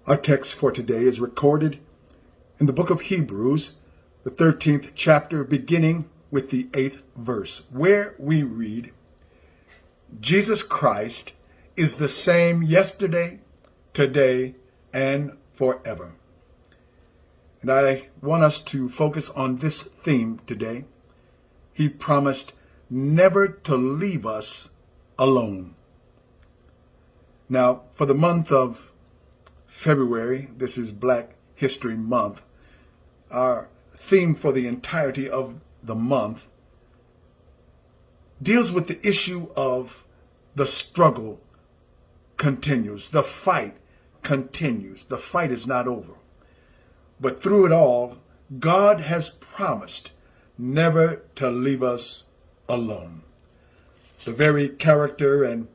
Our text for today is recorded in the book of Hebrews, the 13th chapter, beginning with the 8th verse, where we read, Jesus Christ is the same yesterday, today, and forever. And I want us to focus on this theme today. He promised never to leave us alone. Now, for the month of February, this is Black History Month, our theme for the entirety of the month deals with the issue of the struggle continues. The fight continues. The fight is not over. But through it all, God has promised never to leave us alone. The very character and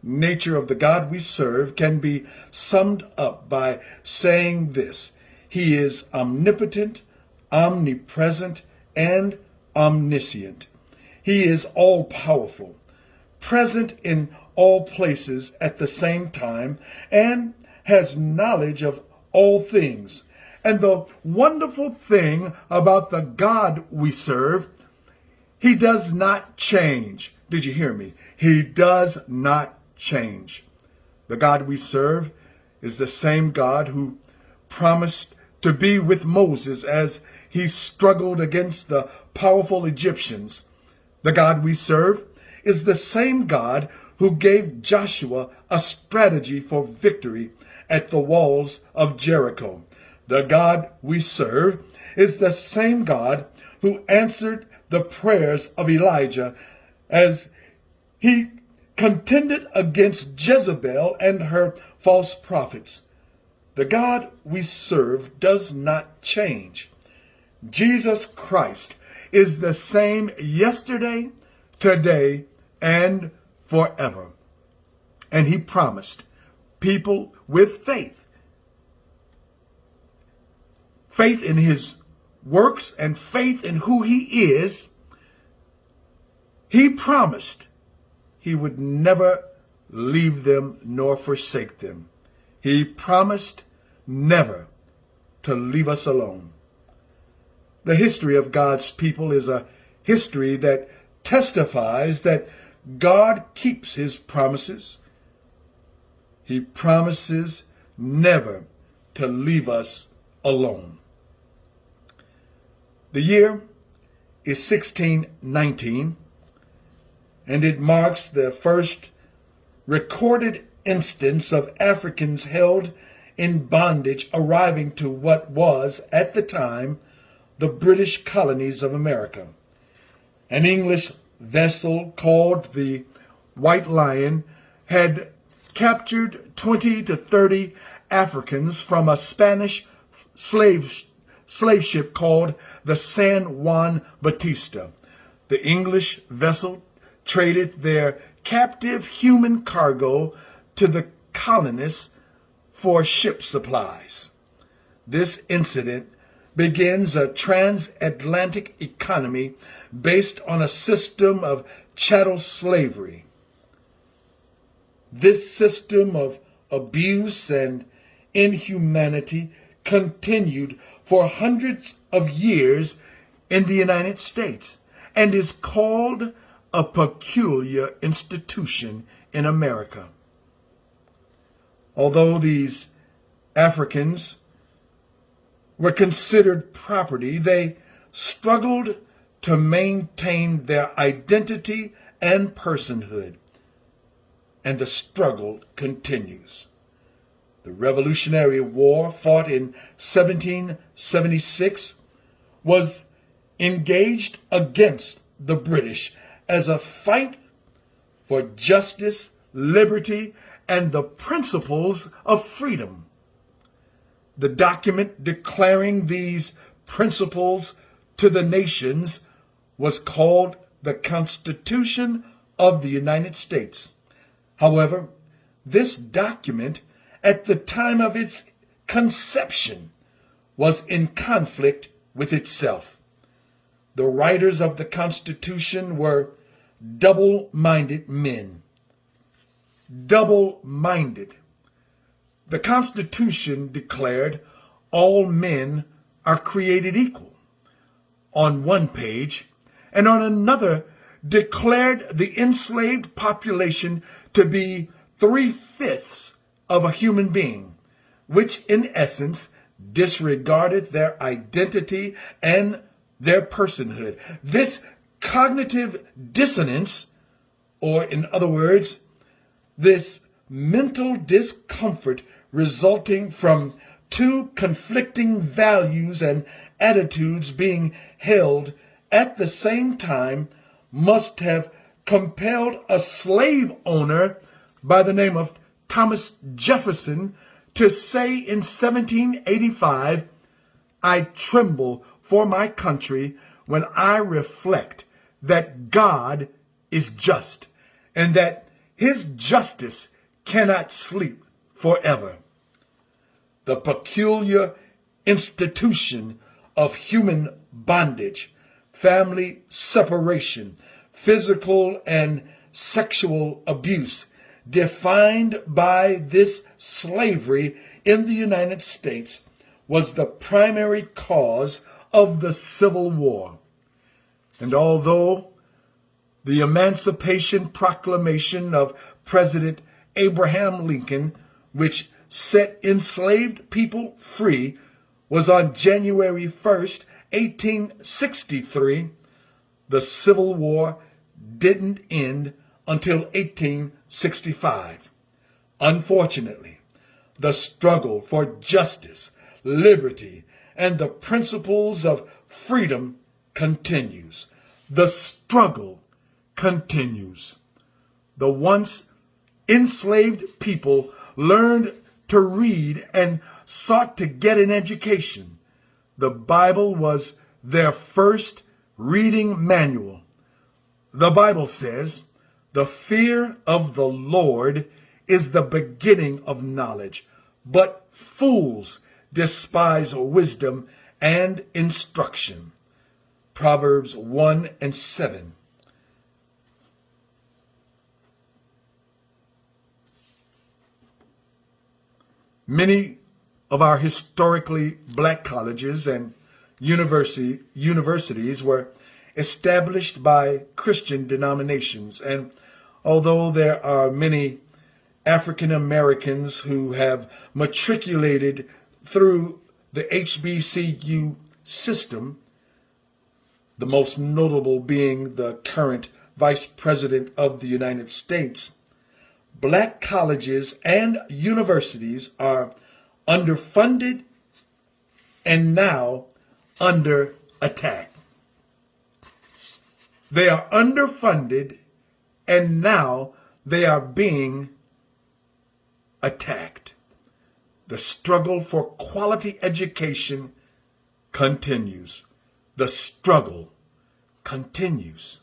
nature of the God we serve can be summed up by saying this: He is omnipotent, omnipresent, and omniscient. He is all-powerful, present in all places at the same time, and has knowledge of all things. And the wonderful thing about the God we serve, He does not change. Did you hear me? He does not change. The God we serve is the same God who promised to be with Moses as he struggled against the powerful Egyptians. The God we serve is the same God who gave Joshua a strategy for victory at the walls of Jericho. The God we serve is the same God who answered the prayers of Elijah as he contended against Jezebel and her false prophets. The God we serve does not change. Jesus Christ is the same yesterday, today, and forever. And He promised people with faith in His works and faith in who He is, He promised He would never leave them nor forsake them. He promised never to leave us alone. The history of God's people is a history that testifies that God keeps His promises. He promises never to leave us alone. The year is 1619. And it marks the first recorded instance of Africans held in bondage arriving to what was, at the time, the British colonies of America. An English vessel called the White Lion had captured 20 to 30 Africans from a Spanish slave ship called the San Juan Bautista. The English vessel traded their captive human cargo to the colonists for ship supplies. This incident begins a transatlantic economy based on a system of chattel slavery. This system of abuse and inhumanity continued for hundreds of years in the United States and is called a peculiar institution in America. Although these Africans were considered property, they struggled to maintain their identity and personhood, and the struggle continues. The Revolutionary War, fought in 1776, was engaged against the British as a fight for justice, liberty, and the principles of freedom. The document declaring these principles to the nations was called the Constitution of the United States. However, this document, at the time of its conception, was in conflict with itself. The writers of the Constitution were double-minded men. Double-minded. The Constitution declared all men are created equal on one page, and on another declared the enslaved population to be 3/5 of a human being, which in essence disregarded their identity and their personhood. This cognitive dissonance, or in other words, this mental discomfort resulting from two conflicting values and attitudes being held at the same time, must have compelled a slave owner by the name of Thomas Jefferson to say in 1785, "I tremble for my country when I reflect that God is just, and that his justice cannot sleep forever." The peculiar institution of human bondage, family separation, physical and sexual abuse, defined by this slavery in the United States, was the primary cause of the Civil War. And although the Emancipation Proclamation of President Abraham Lincoln, which set enslaved people free, was on January 1st, 1863, the Civil War didn't end until 1865. Unfortunately, the struggle for justice, liberty, and the principles of freedom continues. The struggle continues. The once enslaved people learned to read and sought to get an education. The Bible was their first reading manual. The Bible says, "The fear of the Lord is the beginning of knowledge, but fools despise wisdom and instruction." Proverbs 1:7. Many of our historically black colleges and universities were established by Christian denominations, and although there are many African Americans who have matriculated through the HBCU system, the most notable being the current Vice President of the United States, black colleges and universities are underfunded and now under attack. They are underfunded and now they are being attacked. The struggle for quality education continues. The struggle continues.